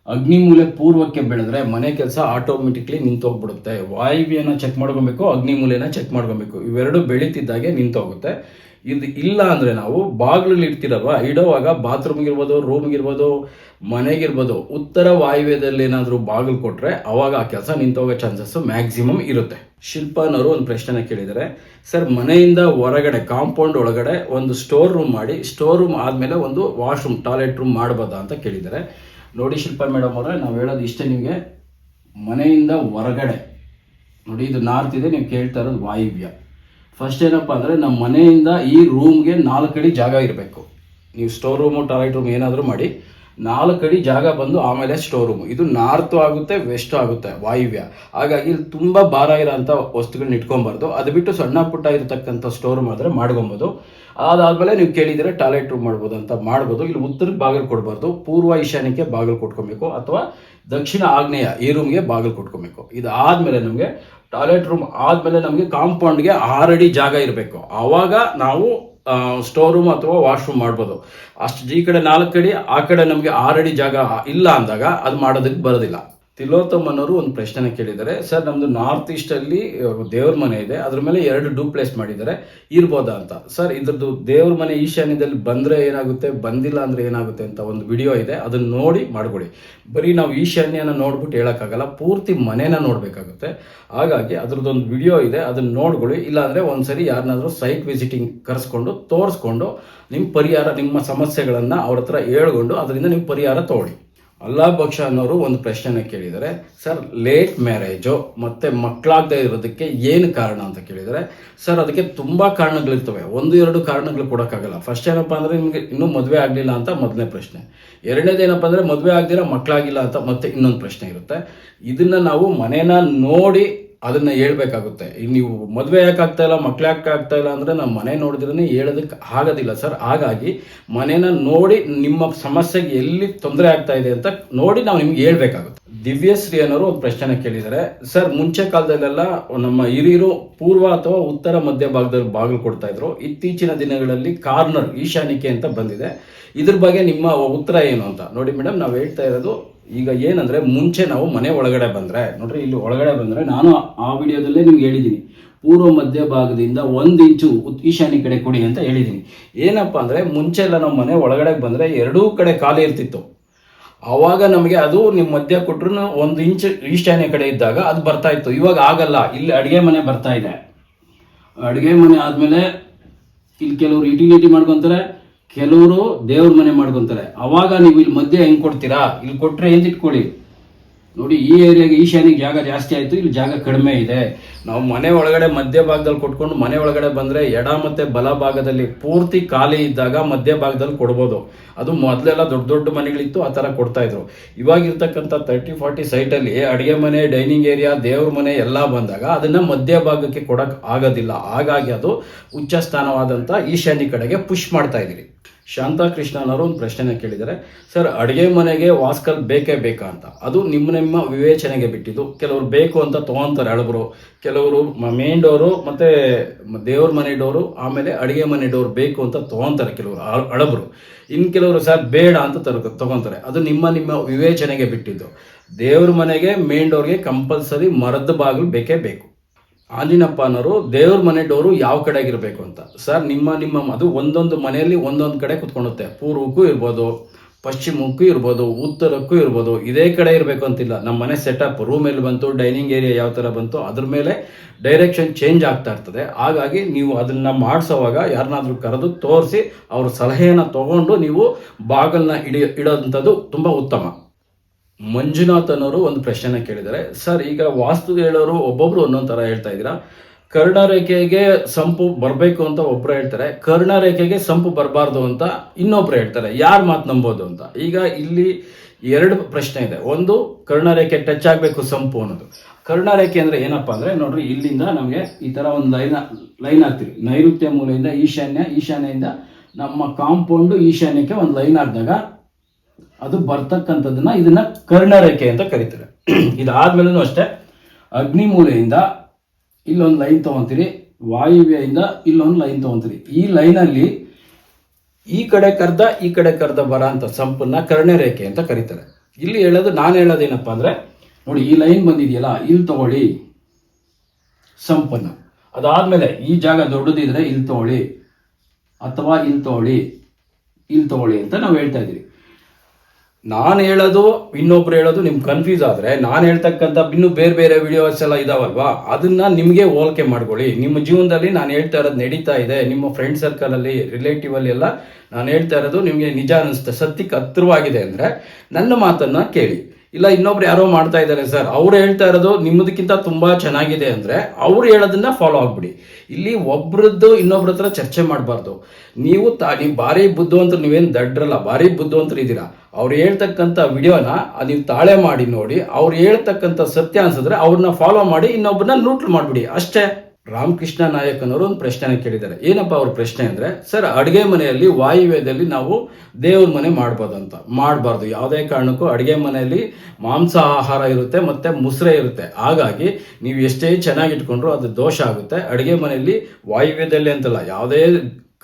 ಅಗ್ನಿಮೂಲೆ ಪೂರ್ವಕ್ಕೆ ಬೆಳೆದ್ರೆ ಮನೆ ಕೆಲಸ ಆಟೋಮೆಟಿಕ್ಲಿ ನಿಂತೋಗ್ಬಿಡುತ್ತೆ. ವಾಯುವ್ಯನ ಚೆಕ್ ಮಾಡ್ಕೊಬೇಕು, ಅಗ್ನಿಮೂಲೆನ ಚೆಕ್ ಮಾಡ್ಕೊಬೇಕು. ಇವೆರಡು ಬೆಳೀತಿದ್ದಾಗೆ ನಿಂತೋಗುತ್ತೆ. ಇದು ಇಲ್ಲ ಅಂದರೆ ನಾವು ಬಾಗಿಲು ಇಡ್ತಿರಲ್ವ, ಇಡೋವಾಗ ಬಾತ್ರೂಮ್ಗಿರ್ಬೋದು, ರೂಮ್ಗಿರ್ಬೋದು, ಮನೆಗಿರ್ಬೋದು, ಉತ್ತರ ವಾಯುವ್ಯದಲ್ಲಿ ಏನಾದರೂ ಬಾಗಿಲು ಕೊಟ್ಟರೆ ಅವಾಗ ಆ ಕೆಲಸ ನಿಂತೋಗೋ ಚಾನ್ಸಸ್ ಮ್ಯಾಕ್ಸಿಮಮ್ ಇರುತ್ತೆ. ಶಿಲ್ಪಾನವರು ಒಂದು ಪ್ರಶ್ನೆನ ಕೇಳಿದ್ದಾರೆ. ಸರ್, ಮನೆಯಿಂದ ಹೊರಗಡೆ ಕಾಂಪೌಂಡ್ ಒಳಗಡೆ ಒಂದು ಸ್ಟೋರ್ ರೂಮ್ ಮಾಡಿ, ಸ್ಟೋರ್ ರೂಮ್ ಆದಮೇಲೆ ಒಂದು ವಾಶ್ರೂಮ್, ಟಾಯ್ಲೆಟ್ ರೂಮ್ ಮಾಡ್ಬೋದಾ ಅಂತ ಕೇಳಿದ್ದಾರೆ. ನೋಡಿ ಶಿಲ್ಪಾ ಮೇಡಮ್ ಅವರೇ, ನಾವು ಹೇಳೋದು ಇಷ್ಟೇ ನಿಮಗೆ, ಮನೆಯಿಂದ ಹೊರಗಡೆ ನೋಡಿ, ಇದು ನಾರ್ತ್ ಇದೆ, ನೀವು ಕೇಳ್ತಾ ಇರೋದು ವಾಯುವ್ಯ. ಫಸ್ಟ್ ಏನಪ್ಪ ಅಂದರೆ ನಮ್ಮ ಮನೆಯಿಂದ ಈ ರೂಮ್ಗೆ 4 ಅಡಿ ಜಾಗ ಇರಬೇಕು. ನೀವು ಸ್ಟೋರ್ ರೂಮು, ಟಾಯ್ಲೆಟ್ ರೂಮ್ ಏನಾದರೂ ಮಾಡಿ, 4 ಅಡಿ ಜಾಗ ಬಂದು ಆಮೇಲೆ ಸ್ಟೋರ್ ರೂಮ್. ಇದು ನಾರ್ತು ಆಗುತ್ತೆ, ವೆಸ್ಟ್ ಆಗುತ್ತೆ, ವಾಯುವ್ಯ. ಹಾಗಾಗಿ ಇಲ್ಲಿ ತುಂಬ ಭಾರ ಇರೋಂಥ ವಸ್ತುಗಳನ್ನ ಇಟ್ಕೊಬಾರ್ದು. ಅದು ಬಿಟ್ಟು ಸಣ್ಣ ಪುಟ್ಟ ಇರತಕ್ಕಂಥ ಸ್ಟೋರ್ ರೂಮ್ ಆದರೆ ಮಾಡ್ಕೊಬೋದು. ಅದಾದಮೇಲೆ ನೀವು ಕೇಳಿದರೆ ಟಾಯ್ಲೆಟ್ ರೂಮ್ ಮಾಡ್ಬೋದು ಅಂತ ಮಾಡ್ಬೋದು. ಇಲ್ಲಿ ಉತ್ತರಕ್ಕೆ ಬಾಗಿಲು ಕೊಡಬಾರ್ದು, ಪೂರ್ವ ಈಶಾನ್ಯಕ್ಕೆ ಬಾಗಿಲು ಕೊಟ್ಕೊಬೇಕು, ಅಥವಾ ದಕ್ಷಿಣ ಆಗ್ನೇಯ ಈ ರೂಮ್ಗೆ ಬಾಗಿಲು ಕೊಟ್ಕೊಬೇಕು. ಇದಾದಮೇಲೆ ನಮಗೆ ಟಾಯ್ಲೆಟ್ ರೂಮ್ ಆದಮೇಲೆ ನಮಗೆ ಕಾಂಪೌಂಡ್ಗೆ 6 ಅಡಿ ಜಾಗ ಇರಬೇಕು. ಆವಾಗ ನಾವು ಸ್ಟೋರ್ ರೂಮ್ ಅಥವಾ ವಾಶ್ರೂಮ್ ಮಾಡ್ಬೋದು. ಅಷ್ಟು ಈ ಕಡೆ 4 ಅಡಿ, ಆ ಕಡೆ ನಮಗೆ 6 ಅಡಿ ಜಾಗ ಇಲ್ಲ ಅಂದಾಗ ಅದು ಮಾಡೋದಕ್ಕೆ ಬರೋದಿಲ್ಲ. ತಿಲೋತ್ತಮ್ ಅನ್ನೋರು ಒಂದು ಪ್ರಶ್ನೆನ ಕೇಳಿದ್ದಾರೆ. ಸರ್, ನಮ್ಮದು ನಾರ್ತ್ ಈಸ್ಟಲ್ಲಿ ದೇವ್ರ ಮನೆ ಇದೆ, ಅದ್ರ ಮೇಲೆ 2 ಡೂಪ್ಲೆಕ್ಸ್ ಮಾಡಿದ್ದಾರೆ, ಇರ್ಬೋದಾ ಅಂತ. ಸರ್, ಇದ್ರದ್ದು ದೇವ್ರ ಮನೆ ಈಶಾನ್ಯದಲ್ಲಿ ಬಂದರೆ ಏನಾಗುತ್ತೆ, ಬಂದಿಲ್ಲ ಅಂದರೆ ಏನಾಗುತ್ತೆ ಅಂತ ಒಂದು ವಿಡಿಯೋ ಇದೆ, ಅದನ್ನು ನೋಡಿ ಮಾಡ್ಕೊಳ್ಳಿ. ಬರೀ ನಾವು ಈಶಾನ್ಯನ ನೋಡ್ಬಿಟ್ಟು ಹೇಳೋಕ್ಕಾಗಲ್ಲ, ಪೂರ್ತಿ ಮನೇನ ನೋಡಬೇಕಾಗುತ್ತೆ. ಹಾಗಾಗಿ ಅದ್ರದ್ದೊಂದು ವಿಡಿಯೋ ಇದೆ, ಅದನ್ನು ನೋಡ್ಕೊಳ್ಳಿ. ಇಲ್ಲಾಂದರೆ ಒಂದ್ಸರಿ ಯಾರನ್ನಾದ್ರೂ ಸೈಟ್ ವಿಸಿಟಿಂಗ್ ಕರೆಸ್ಕೊಂಡು ತೋರಿಸ್ಕೊಂಡು ನಿಮ್ಮ ಪರಿಹಾರ, ನಿಮ್ಮ ಸಮಸ್ಯೆಗಳನ್ನು ಅವ್ರ ಹತ್ರ ಹೇಳ್ಕೊಂಡು ಅದರಿಂದ ನೀವು ಪರಿಹಾರ ತಗೊಳ್ಳಿ. ಅಲ್ಲಾ ಬಕ್ಷ ಅನ್ನೋರು ಒಂದು ಪ್ರಶ್ನೆನ ಕೇಳಿದ್ದಾರೆ. ಸರ್, ಲೇಟ್ ಮ್ಯಾರೇಜು ಮತ್ತು ಮಕ್ಕಳಾಗದೇ ಇರೋದಕ್ಕೆ ಏನು ಕಾರಣ ಅಂತ ಕೇಳಿದರೆ, ಸರ್ ಅದಕ್ಕೆ ತುಂಬ ಕಾರಣಗಳಿರ್ತವೆ, 1-2 ಕಾರಣಗಳು ಕೊಡೋಕ್ಕಾಗಲ್ಲ. ಫಸ್ಟ್ ಏನಪ್ಪ ಅಂದರೆ ನಿಮಗೆ ಇನ್ನೂ ಮದುವೆ ಆಗಲಿಲ್ಲ ಅಂತ ಮೊದಲನೇ ಪ್ರಶ್ನೆ. ಎರಡನೇದು ಏನಪ್ಪ ಅಂದರೆ ಮದುವೆ ಆಗದಿರ ಮಕ್ಕಳಾಗಿಲ್ಲ ಅಂತ ಮತ್ತೆ ಇನ್ನೊಂದು ಪ್ರಶ್ನೆ ಇರುತ್ತೆ. ಇದನ್ನು ನಾವು ಮನೇನ ನೋಡಿ ಅದನ್ನು ಹೇಳ್ಬೇಕಾಗುತ್ತೆ. ನೀವು ಮದುವೆ ಯಾಕೆ ಆಗ್ತಾ ಇಲ್ಲ, ಮಕ್ಳು ಯಾಕೆ ಆಗ್ತಾ ಇಲ್ಲ ಅಂದರೆ ನಮ್ಮ ಮನೆ ನೋಡಿದ್ರೇ ಹೇಳೋದಕ್ಕೆ ಆಗೋದಿಲ್ಲ ಸರ್. ಹಾಗಾಗಿ ಮನೇನ ನೋಡಿ ನಿಮ್ಮ ಸಮಸ್ಯೆಗೆ ಎಲ್ಲಿ ತೊಂದರೆ ಆಗ್ತಾ ಇದೆ ಅಂತ ನೋಡಿ ನಾವು ನಿಮ್ಗೆ ಹೇಳ್ಬೇಕಾಗುತ್ತೆ. ದಿವ್ಯಶ್ರೀ ಅನ್ನೋರು ಒಂದು ಪ್ರಶ್ನೆನ ಕೇಳಿದ್ದಾರೆ. ಸರ್, ಮುಂಚೆ ಕಾಲದಲ್ಲೆಲ್ಲ ನಮ್ಮ ಹಿರಿಯರು ಪೂರ್ವ ಅಥವಾ ಉತ್ತರ ಮಧ್ಯ ಭಾಗದಲ್ಲಿ ಬಾಗಿಲು ಕೊಡ್ತಾ ಇದ್ರು. ಇತ್ತೀಚಿನ ದಿನಗಳಲ್ಲಿ ಕಾರ್ನರ್, ಈಶಾನ್ಯಕ್ಕೆ ಅಂತ ಬಂದಿದೆ. ಇದ್ರ ಬಗ್ಗೆ ನಿಮ್ಮ ಉತ್ತರ ಏನು ಅಂತ. ನೋಡಿ ಮೇಡಮ್, ನಾವು ಹೇಳ್ತಾ ಇರೋದು ಈಗ ಏನಂದ್ರೆ, ಮುಂಚೆ ನಾವು ಮನೆ ಒಳಗಡೆ ಬಂದ್ರೆ, ನೋಡ್ರಿ ಇಲ್ಲಿ ಒಳಗಡೆ ಬಂದ್ರೆ, ನಾನು ಆ ವಿಡಿಯೋದಲ್ಲೇ ನಿಮ್ಗೆ ಹೇಳಿದ್ದೀನಿ, ಪೂರ್ವ ಮಧ್ಯ ಭಾಗದಿಂದ 1 ಇಂಚು ಈಶಾನ್ಯ ಕಡೆ ಕೊಡಿ ಅಂತ ಹೇಳಿದ್ದೀನಿ. ಏನಪ್ಪಾ ಅಂದ್ರೆ, ಮುಂಚೆ ಎಲ್ಲ ನಾವು ಮನೆ ಒಳಗಡೆ ಬಂದ್ರೆ 2 ಕಡೆ ಖಾಲಿ ಇರ್ತಿತ್ತು. ಆವಾಗ ನಮಗೆ ಅದು ನಿಮ್ಮ ಮಧ್ಯ ಕೊಟ್ಟರು 1 ಇಂಚ್ ಈಶಾನ್ಯ ಕಡೆ ಇದ್ದಾಗ ಅದು ಬರ್ತಾ ಇತ್ತು. ಇವಾಗ ಆಗಲ್ಲ. ಇಲ್ಲಿ ಅಡುಗೆ ಮನೆ ಬರ್ತಾ ಇದೆ, ಅಡುಗೆ ಮನೆ ಆದ್ಮೇಲೆ ಇಲ್ಲಿ ಕೆಲವರು ಯುಟಿಲಿಟಿ ಮಾಡ್ಕೊಂತಾರೆ, ಕೆಲವರು ದೇವ್ರ ಮನೆ ಮಾಡ್ಕೊಂತಾರೆ. ಅವಾಗ ನೀವು ಇಲ್ಲಿ ಮಧ್ಯೆ ಹೆಂಗ್ ಕೊಡ್ತೀರಾ? ಇಲ್ಲಿ ಕೊಟ್ರೆ ಏನ್ ಇಟ್ಕೊಳ್ಳಿ. ನೋಡಿ, ಈ ಏರಿಯಾಗೆ ಈಶಾನ್ಯಕ್ಕೆ ಜಾಗ ಜಾಸ್ತಿ ಆಯಿತು, ಇಲ್ಲಿ ಜಾಗ ಕಡಿಮೆ ಇದೆ. ನಾವು ಮನೆ ಒಳಗಡೆ ಮಧ್ಯ ಭಾಗದಲ್ಲಿ ಕೊಟ್ಕೊಂಡು ಮನೆ ಒಳಗಡೆ ಬಂದರೆ ಎಡ ಮತ್ತು ಬಲ ಭಾಗದಲ್ಲಿ ಪೂರ್ತಿ ಖಾಲಿ ಇದ್ದಾಗ ಮಧ್ಯ ಭಾಗದಲ್ಲಿ ಕೊಡ್ಬೋದು. ಅದು ಮೊದಲೆಲ್ಲ ದೊಡ್ಡ ದೊಡ್ಡ ಮನೆಗಳಿತ್ತು, ಆ ಥರ ಕೊಡ್ತಾಯಿದ್ರು. ಇವಾಗಿರ್ತಕ್ಕಂಥ 30-40 ಸೈಟಲ್ಲಿ ಅಡುಗೆ ಮನೆ, ಡೈನಿಂಗ್ ಏರಿಯಾ, ದೇವ್ರ ಮನೆ ಎಲ್ಲ ಬಂದಾಗ ಅದನ್ನು ಮಧ್ಯ ಭಾಗಕ್ಕೆ ಕೊಡೋಕ್ಕೆ ಆಗೋದಿಲ್ಲ. ಹಾಗಾಗಿ ಅದು ಉಚ್ಚ ಸ್ಥಾನವಾದಂಥ ಈಶಾನ್ಯ ಕಡೆಗೆ ಪುಷ್ ಮಾಡ್ತಾ ಇದ್ದೀರಿ. ಶಾಂತಾಕೃಷ್ಣ ಅನ್ನೋರು ಒಂದು ಪ್ರಶ್ನೆನ ಕೇಳಿದ್ದಾರೆ. ಸರ್, ಅಡುಗೆ ಮನೆಗೆ ವಾಸ್ಕಲ್ ಬೇಕೇ ಬೇಕಾ ಅಂತ. ಅದು ನಿಮ್ಮ ವಿವೇಚನೆಗೆ ಬಿಟ್ಟಿದ್ದು. ಕೆಲವರು ಬೇಕು ಅಂತ ತೊಗೊತಾರೆ ಹಳಬರು, ಕೆಲವರು ಮೇನ್ ಡೋರು ಮತ್ತು ದೇವ್ರ ಮನೆ ಡೋರು, ಆಮೇಲೆ ಅಡುಗೆ ಮನೆ ಡೋರ್ ಬೇಕು ಅಂತ ತೊಗೊತಾರೆ ಕೆಲವರು ಹಳಬರು. ಇನ್ನು ಕೆಲವರು ಸರ್ ಬೇಡ ಅಂತ ತೊಗೊತಾರೆ. ಅದು ನಿಮ್ಮ ವಿವೇಚನೆಗೆ ಬಿಟ್ಟಿದ್ದು. ದೇವ್ರ ಮನೆಗೆ ಮೇನ್ ಡೋರ್ಗೆ ಕಂಪಲ್ಸರಿ ಮರದ ಬಾಗಿಲು ಬೇಕೇ ಬೇಕು. ಆಂಜಿನಪ್ಪ ಅನ್ನೋರು ದೇವ್ರ ಮನೆ ಡೋರು ಯಾವ ಕಡೆಗಿರಬೇಕು ಅಂತ. ಸರ್, ನಿಮ್ಮ ಅದು ಒಂದೊಂದು ಮನೆಯಲ್ಲಿ ಒಂದೊಂದು ಕಡೆ ಕುತ್ಕೊಳ್ಳುತ್ತೆ. ಪೂರ್ವಕ್ಕೂ ಇರ್ಬೋದು, ಪಶ್ಚಿಮಕ್ಕೂ ಇರ್ಬೋದು, ಉತ್ತರಕ್ಕೂ ಇರ್ಬೋದು. ಇದೇ ಕಡೆ ಇರಬೇಕು ಅಂತಿಲ್ಲ. ನಮ್ಮ ಮನೆ ಸೆಟಪ್, ರೂಮ್ ಎಲ್ಲಿ ಬಂತು, ಡೈನಿಂಗ್ ಏರಿಯಾ ಯಾವ ಥರ ಬಂತು, ಅದ್ರ ಮೇಲೆ ಡೈರೆಕ್ಷನ್ ಚೇಂಜ್ ಆಗ್ತಾ ಇರ್ತದೆ. ಹಾಗಾಗಿ ನೀವು ಅದನ್ನು ಮಾಡಿಸೋವಾಗ ಯಾರನ್ನಾದ್ರೂ ಕರೆದು ತೋರಿಸಿ ಅವ್ರ ಸಲಹೆಯನ್ನು ತಗೊಂಡು ನೀವು ಬಾಗಿಲನ್ನ ಇಡೋದಂಥದ್ದು ತುಂಬ ಉತ್ತಮ. ಮಂಜುನಾಥ್ ಅನ್ನೋರು ಒಂದು ಪ್ರಶ್ನೆನ ಕೇಳಿದ್ದಾರೆ. ಸರ್, ಈಗ ವಾಸ್ತು ಹೇಳೋರು ಒಬ್ಬೊಬ್ರು ಒಂದೊಂದು ಥರ ಹೇಳ್ತಾ ಇದ್ದೀರಾ. ಕರ್ಣರೇಖೆಗೆ ಸಂಪು ಬರಬೇಕು ಅಂತ ಒಬ್ರು ಹೇಳ್ತಾರೆ, ಕರ್ಣರೇಖೆಗೆ ಸಂಪು ಬರಬಾರ್ದು ಅಂತ ಇನ್ನೊಬ್ರು ಹೇಳ್ತಾರೆ. ಯಾರು ಮಾತು ನಂಬೋದು ಅಂತ. ಈಗ ಇಲ್ಲಿ ಎರಡು ಪ್ರಶ್ನೆ ಇದೆ. ಒಂದು, ಕರ್ಣರೇಖೆ ಟಚ್ ಆಗಬೇಕು ಸಂಪು ಅನ್ನೋದು. ಕರ್ಣರೇಖೆ ಅಂದ್ರೆ ಏನಪ್ಪಾ ಅಂದ್ರೆ ನೋಡ್ರಿ, ಇಲ್ಲಿಂದ ನಮಗೆ ಈ ತರ ಒಂದು ಲೈನ್ ಹಾಕ್ತಿವಿ. ನೈಋತ್ಯ ಮೂಲೆಯಿಂದ ಈಶಾನ್ಯದಿಂದ ನಮ್ಮ ಕಾಂಪೌಂಡ್ ಈಶಾನ್ಯಕ್ಕೆ ಒಂದು ಲೈನ್ ಹಾಕಿದಾಗ ಅದು ಬರ್ತಕ್ಕಂಥದ್ದನ್ನ ಇದನ್ನ ಕರ್ಣರೇಖೆ ಅಂತ ಕರೀತಾರೆ. ಇದಾದ್ಮೇಲೂ ಅಷ್ಟೇ, ಅಗ್ನಿ ಮೂಲೆಯಿಂದ ಇಲ್ಲೊಂದು ಲೈನ್ ತಗೊಂತೀರಿ, ವಾಯುವ್ಯದಿಂದ ಇಲ್ಲೊಂದು ಲೈನ್ ತಗೊಂತೀರಿ. ಈ ಲೈನಲ್ಲಿ ಈ ಕಡೆ ಕರ್ದ ಬರ ಅಂತ ಸಂಪನ್ನ ಕರ್ಣರೇಖೆ ಅಂತ ಕರೀತಾರೆ. ಇಲ್ಲಿ ನಾನು ಹೇಳೋದೇನಪ್ಪ ಅಂದ್ರೆ ನೋಡಿ, ಈ ಲೈನ್ ಬಂದಿದೆಯಲ್ಲ, ಇಲ್ಲಿ ತಗೊಳ್ಳಿ ಸಂಪನ್ನ. ಅದಾದ್ಮೇಲೆ ಈ ಜಾಗ ದೊಡ್ಡದಿದ್ರೆ ಇಲ್ಲಿ ತಗೊಳ್ಳಿ, ಅಥವಾ ಇಲ್ಲಿ ತಗೊಳ್ಳಿ ಅಂತ ನಾವು ಹೇಳ್ತಾ ಇದೀವಿ. ನಾನು ಹೇಳೋದು ಇನ್ನೊಬ್ರು ಹೇಳೋದು ನಿಮ್ಗೆ ಕನ್ಫ್ಯೂಸ್ ಆದ್ರೆ, ನಾನು ಹೇಳ್ತಕ್ಕಂಥ ಇನ್ನೂ ಬೇರೆ ವಿಡಿಯೋಸ್ ಎಲ್ಲ ಇದಾವಲ್ವಾ, ಅದನ್ನ ನಿಮಗೆ ಹೋಲಿಕೆ ಮಾಡ್ಕೊಳ್ಳಿ. ನಿಮ್ಮ ಜೀವನದಲ್ಲಿ ನಾನು ಹೇಳ್ತಾ ಇರೋದು ನಡೀತಾ ಇದೆ, ನಿಮ್ಮ ಫ್ರೆಂಡ್ ಸರ್ಕಲ್ ಅಲ್ಲಿ, ರಿಲೇಟಿವ್ ಅಲ್ಲಿ ಎಲ್ಲ ನಾನು ಹೇಳ್ತಾ ಇರೋದು ನಿಮಗೆ ನಿಜ ಅನಿಸುತ್ತೆ, ಸತ್ಯಕ್ಕೆ ಹತ್ತಿರವಾಗಿದೆ ಅಂದ್ರೆ ನನ್ನ ಮಾತನ್ನ ಕೇಳಿ. ಇಲ್ಲ ಇನ್ನೊಬ್ರು ಯಾರೋ ಮಾಡ್ತಾ ಇದ್ದಾರೆ ಸರ್, ಅವ್ರು ಹೇಳ್ತಾ ಇರೋದು ನಿಮ್ಮದಕ್ಕಿಂತ ತುಂಬಾ ಚೆನ್ನಾಗಿದೆ ಅಂದ್ರೆ ಅವ್ರು ಹೇಳೋದನ್ನ ಫಾಲೋ ಆಗ್ಬಿಡಿ. ಇಲ್ಲಿ ಒಬ್ರದ್ದು ಇನ್ನೊಬ್ರ ಹತ್ರ ಚರ್ಚೆ ಮಾಡಬಾರ್ದು. ನೀವು ಭಾರಿ ಬುದ್ಧಿವಂತರು, ನೀವೇನು ದಡ್ರಲ್ಲ, ಭಾರಿ ಬುದ್ಧಿವಂತರು ಇದ್ದೀರಾ. ಅವ್ರು ಹೇಳ್ತಕ್ಕಂಥ ವಿಡಿಯೋನ ನೀವು ತಾಳೆ ಮಾಡಿ ನೋಡಿ, ಅವ್ರು ಹೇಳ್ತಕ್ಕಂಥ ಸತ್ಯ ಅನ್ಸಿದ್ರೆ ಅವ್ರನ್ನ ಫಾಲೋ ಮಾಡಿ, ಇನ್ನೊಬ್ಬರನ್ನ ನ್ಯೂಟ್ರಲ್ ಮಾಡ್ಬಿಡಿ ಅಷ್ಟೇ. ರಾಮಕೃಷ್ಣ ನಾಯಕನವರು ಒಂದು ಪ್ರಶ್ನೆ ಕೇಳಿದ್ದಾರೆ. ಏನಪ್ಪ ಅವ್ರ ಪ್ರಶ್ನೆ ಅಂದ್ರೆ, ಸರ್ ಅಡುಗೆ ಮನೆಯಲ್ಲಿ ವಾಯುವ್ಯದಲ್ಲಿ ನಾವು ದೇವ್ರ ಮನೆ ಮಾಡ್ಬೋದಂತ. ಮಾಡಬಾರ್ದು, ಯಾವುದೇ ಕಾರಣಕ್ಕೂ. ಅಡುಗೆ ಮನೆಯಲ್ಲಿ ಮಾಂಸ ಆಹಾರ ಇರುತ್ತೆ ಮತ್ತೆ ಮುಸ್ರೆ ಇರುತ್ತೆ. ಹಾಗಾಗಿ ನೀವು ಎಷ್ಟೇ ಚೆನ್ನಾಗಿಟ್ಕೊಂಡ್ರು ಅದು ದೋಷ ಆಗುತ್ತೆ. ಅಡುಗೆ ಮನೆಯಲ್ಲಿ ವಾಯುವ್ಯದಲ್ಲಿ ಅಂತಲ್ಲ, ಯಾವುದೇ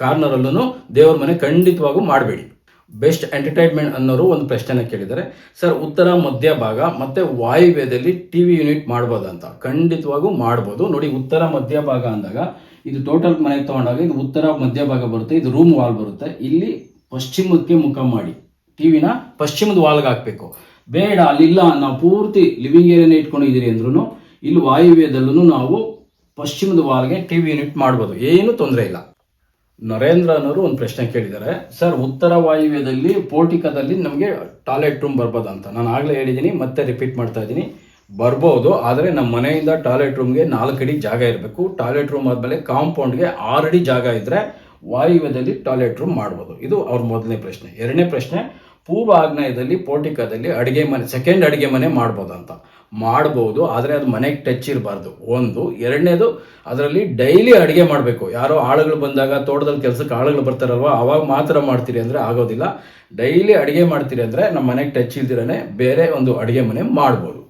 ಕಾರ್ನರಲ್ಲೂ ದೇವ್ರ ಮನೆ ಖಂಡಿತವಾಗೂ ಮಾಡಬೇಡಿ. ಬೆಸ್ಟ್ ಎಂಟರ್ಟೈನ್ಮೆಂಟ್ ಅನ್ನೋರು ಒಂದು ಪ್ರಶ್ನೆ ಕೇಳಿದ್ದಾರೆ. ಸರ್ ಉತ್ತರ ಮಧ್ಯ ಭಾಗ ಮತ್ತೆ ವಾಯುವ್ಯದಲ್ಲಿ ಟಿವಿ ಯೂನಿಟ್ ಮಾಡ್ಬೋದಂತ. ಖಂಡಿತವಾಗೂ ಮಾಡ್ಬೋದು. ನೋಡಿ, ಉತ್ತರ ಮಧ್ಯ ಭಾಗ ಅಂದಾಗ ಇದು ಟೋಟಲ್ ಮನೆಗೆ ತಗೊಂಡಾಗ ಇದು ಉತ್ತರ ಮಧ್ಯ ಭಾಗ ಬರುತ್ತೆ, ಇದು ರೂಮ್ ವಾಲ್ ಬರುತ್ತೆ. ಇಲ್ಲಿ ಪಶ್ಚಿಮಕ್ಕೆ ಮುಖ ಮಾಡಿ ಟಿವಿನ ಪಶ್ಚಿಮದ ವಾಲ್ಗೆ ಹಾಕ್ಬೇಕು. ಬೇಡ ಅಲ್ಲಿಲ್ಲ, ನಾವು ಪೂರ್ತಿ ಲಿವಿಂಗ್ ಏರಿಯಾನೇ ಇಟ್ಕೊಂಡಿದ್ದೀರಿ ಅಂದ್ರೂ ಇಲ್ಲಿ ವಾಯುವ್ಯದಲ್ಲೂ ನಾವು ಪಶ್ಚಿಮದ ವಾಲ್ಗೆ ಟಿವಿ ಯೂನಿಟ್ ಮಾಡ್ಬೋದು, ಏನು ತೊಂದರೆ ಇಲ್ಲ. ನರೇಂದ್ರ ಅನ್ನೋರು ಒಂದು ಪ್ರಶ್ನೆ ಕೇಳಿದ್ದಾರೆ. ಸರ್ ಉತ್ತರ ವಾಯುವ್ಯದಲ್ಲಿ ಪೋರ್ಟಿಕದಲ್ಲಿ ನಮಗೆ ಟಾಯ್ಲೆಟ್ ರೂಮ್ ಬರ್ಬೋದಂತ. ನಾನು ಆಗಲೇ ಹೇಳಿದ್ದೀನಿ, ಮತ್ತೆ ರಿಪೀಟ್ ಮಾಡ್ತಾ ಇದ್ದೀನಿ, ಬರ್ಬೋದು. ಆದರೆ ನಮ್ಮ ಮನೆಯಿಂದ ಟಾಯ್ಲೆಟ್ ರೂಮ್ಗೆ 4 ಅಡಿ ಜಾಗ ಇರಬೇಕು. ಟಾಯ್ಲೆಟ್ ರೂಮ್ ಆದಮೇಲೆ ಕಾಂಪೌಂಡ್ಗೆ 6 ಅಡಿ ಜಾಗ ಇದ್ದರೆ ವಾಯುವ್ಯದಲ್ಲಿ ಟಾಯ್ಲೆಟ್ ರೂಮ್ ಮಾಡ್ಬೋದು. ಇದು ಅವ್ರ ಮೊದಲನೇ ಪ್ರಶ್ನೆ. ಎರಡನೇ ಪ್ರಶ್ನೆ, ಪೂರ್ವ ಆಗ್ನೇಯದಲ್ಲಿ ಪೋರ್ಟಿಕದಲ್ಲಿ ಅಡುಗೆ ಮನೆ, ಸೆಕೆಂಡ್ ಅಡುಗೆ ಮನೆ ಮಾಡ್ಬೋದಂತ. ಮಾಡ್ಬೋದು, ಆದರೆ ಅದು ಮನೆಗೆ ಟಚ್ ಇರಬಾರ್ದು. ಒಂದು. ಎರಡನೇದು, ಅದರಲ್ಲಿ ಡೈಲಿ ಅಡುಗೆ ಮಾಡಬೇಕು. ಯಾರೋ ಆಳುಗಳು ಬಂದಾಗ, ತೋಟದಲ್ಲಿ ಕೆಲಸಕ್ಕೆ ಆಳುಗಳು ಬರ್ತಾರಲ್ವ, ಅವಾಗ ಮಾತ್ರ ಮಾಡ್ತೀರಿ ಅಂದರೆ ಆಗೋದಿಲ್ಲ. ಡೈಲಿ ಅಡುಗೆ ಮಾಡ್ತೀರಿ ಅಂದರೆ ನಮ್ಮ ಮನೆಗೆ ಟಚ್ ಇಲ್ದಿರೇ ಬೇರೆ ಒಂದು ಅಡುಗೆ ಮನೆ ಮಾಡ್ಬೋದು.